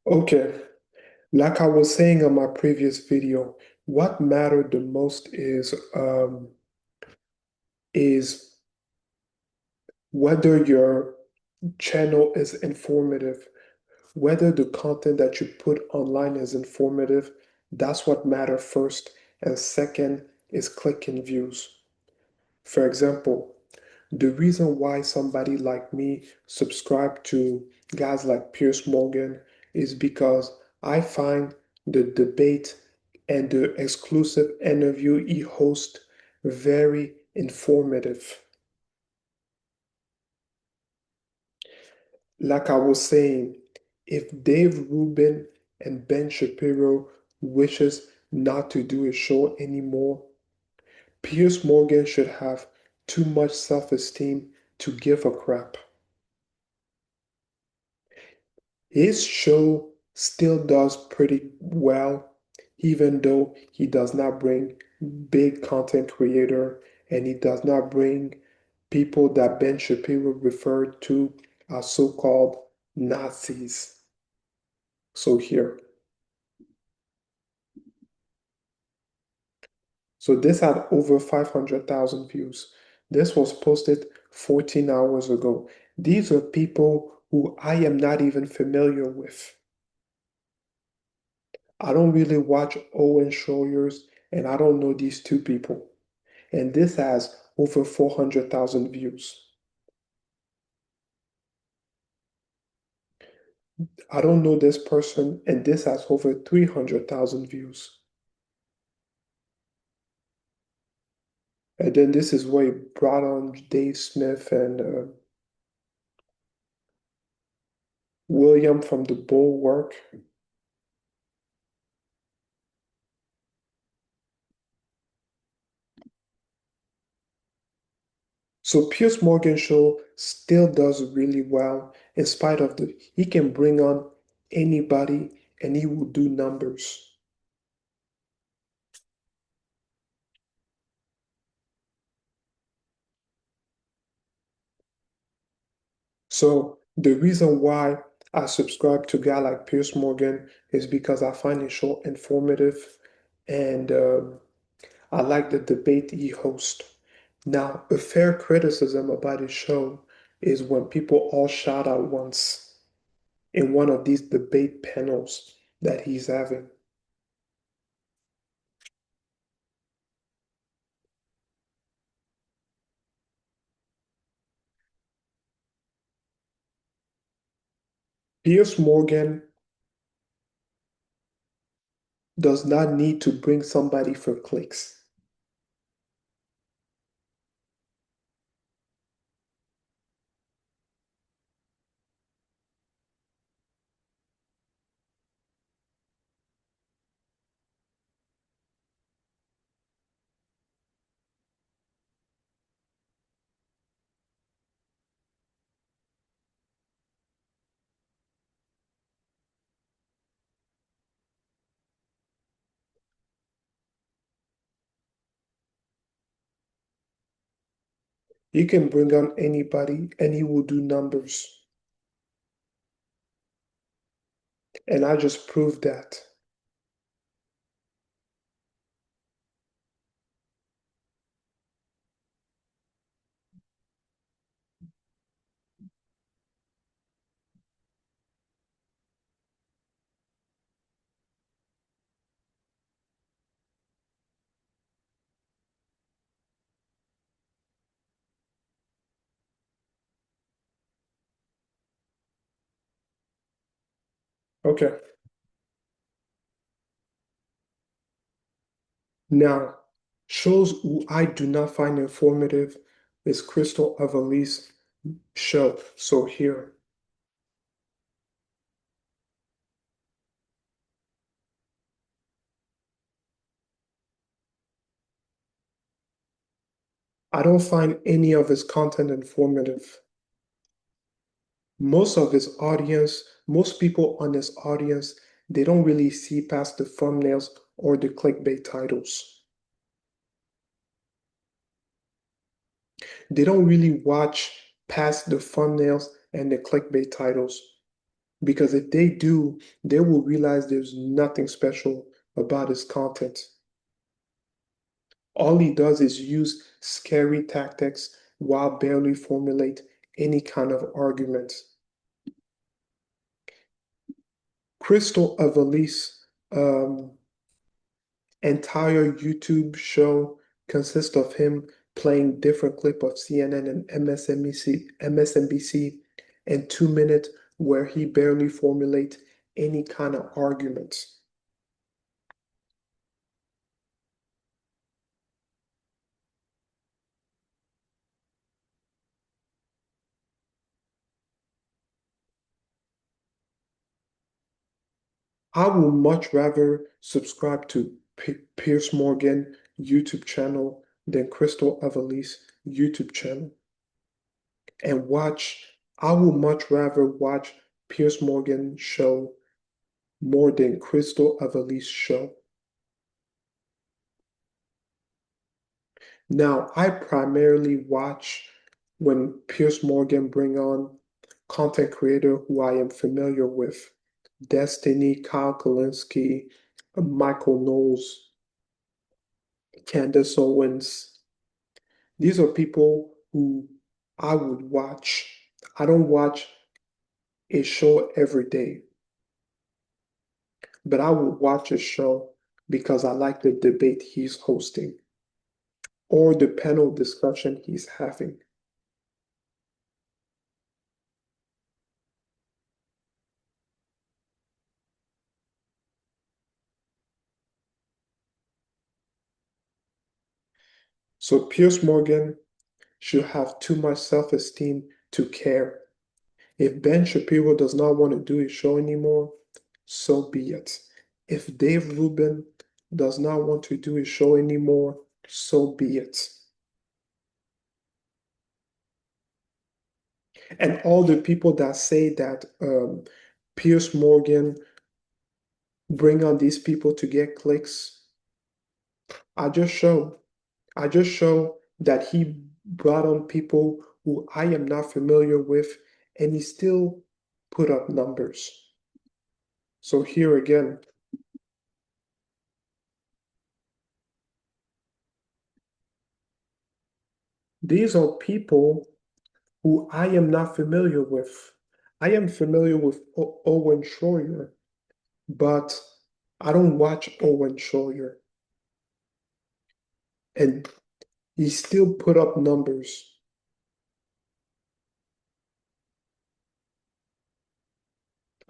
Okay, like I was saying on my previous video, what mattered the most is whether your channel is informative, whether the content that you put online is informative. That's what matters first. And second is clicking views. For example, the reason why somebody like me subscribe to guys like Piers Morgan is because I find the debate and the exclusive interview he hosts very informative. Like I was saying, if Dave Rubin and Ben Shapiro wishes not to do a show anymore, Piers Morgan should have too much self-esteem to give a crap. His show still does pretty well, even though he does not bring big content creator and he does not bring people that Ben Shapiro referred to as so-called Nazis. So here. So this had over 500,000 views. This was posted 14 hours ago. These are people who I am not even familiar with. I don't really watch Owen Schroyers, and I don't know these two people. And this has over 400,000 views. I don't know this person, and this has over 300,000 views. And then this is where he brought on Dave Smith and William from the Bulwark. So Piers Morgan show still does really well in spite of he can bring on anybody and he will do numbers. So the reason why I subscribe to a guy like Piers Morgan is because I find his show informative and I like the debate he hosts. Now, a fair criticism about his show is when people all shout out once in one of these debate panels that he's having. Piers Morgan does not need to bring somebody for clicks. You can bring on anybody and he will do numbers. And I just proved that. Okay. Now, shows who I do not find informative is Crystal Avali's show. So here, I don't find any of his content informative. Most of his audience, most people on his audience, they don't really see past the thumbnails or the clickbait titles. They don't really watch past the thumbnails and the clickbait titles. Because if they do, they will realize there's nothing special about his content. All he does is use scary tactics while barely formulate any kind of argument. Crystal Evelise entire YouTube show consists of him playing different clip of CNN and MSNBC in 2 minutes where he barely formulates any kind of arguments. I would much rather subscribe to Piers Morgan YouTube channel than Crystal Evelise YouTube channel. And I would much rather watch Piers Morgan show more than Crystal Evelise show. Now, I primarily watch when Piers Morgan bring on content creator who I am familiar with. Destiny, Kyle Kalinske, Michael Knowles, Candace Owens. These are people who I would watch. I don't watch a show every day, but I would watch a show because I like the debate he's hosting or the panel discussion he's having. So Piers Morgan should have too much self-esteem to care. If Ben Shapiro does not want to do his show anymore, so be it. If Dave Rubin does not want to do his show anymore, so be it. And all the people that say that Piers Morgan bring on these people to get clicks, I just show I just show that he brought on people who I am not familiar with, and he still put up numbers. So here again, these are people who I am not familiar with. I am familiar with Owen Schroyer, but I don't watch Owen Schroyer. And he still put up numbers.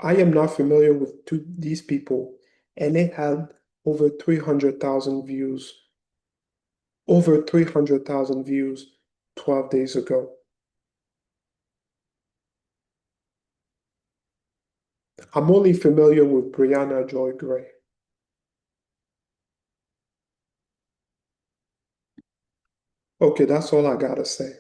I am not familiar with these people, and they had over 300,000 views, over 300,000 views 12 days ago. I'm only familiar with Brianna Joy Gray. Okay, that's all I gotta say.